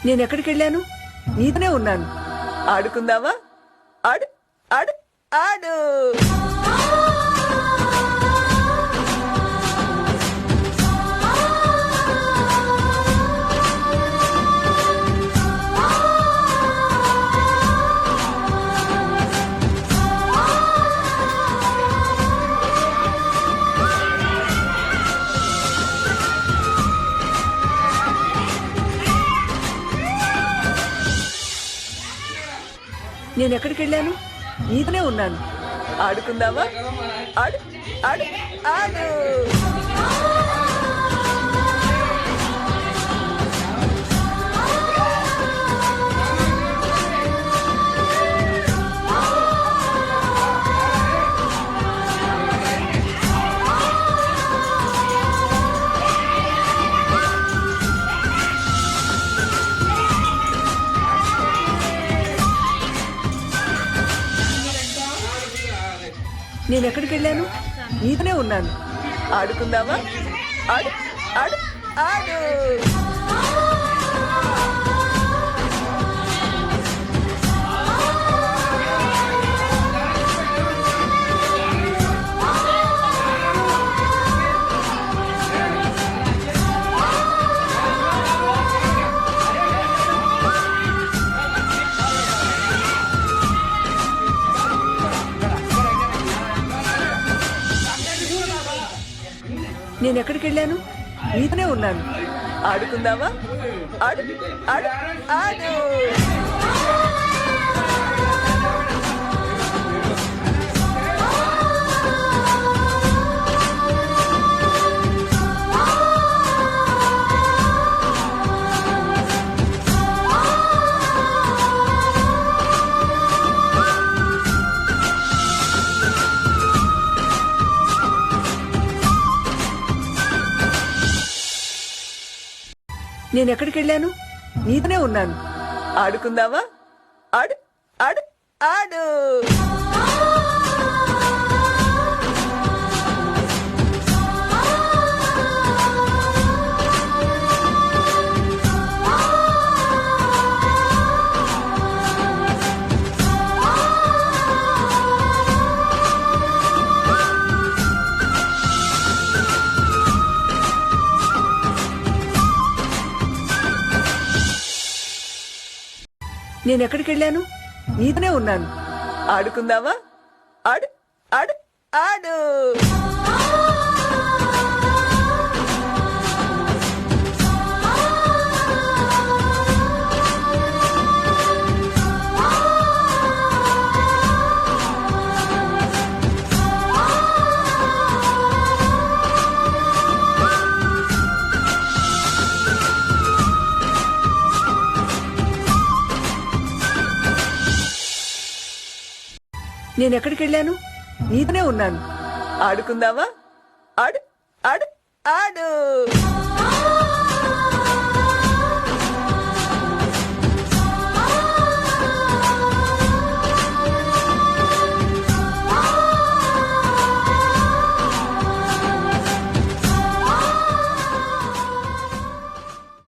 నేనెక్కడికి వెళ్ళాను? నీతోనే ఉన్నాను. ఆడుకుందావా? ఆడు ఆడు ఆడు. నేనెక్కడికి వెళ్ళాను? నీతోనే ఉన్నాను. ఆడుకుందావా? ఆడు ఆడు ఆడు. నేనెక్కడికి వెళ్ళాను? నీతోనే ఉన్నాను. ఆడుకుందావా? ఆడు ఆడు ఆడు. నేనెక్కడికి వెళ్ళాను? నీతోనే ఉన్నాను. ఆడుకుందావా? ఆడు ఆడు ఆడు. నేనెక్కడికి వెళ్ళాను? నీతోనే ఉన్నాను. ఆడుకుందావా? ఆడు ఆడు ఆడు. నేనెక్కడికి వెళ్ళాను? నీతోనే ఉన్నాను. ఆడుకుందావా? ఆడు ఆడు ఆడు. నేనెక్కడికి వెళ్ళాను? నీతోనే ఉన్నాను. ఆడుకుందావా? ఆడు ఆడు ఆడు.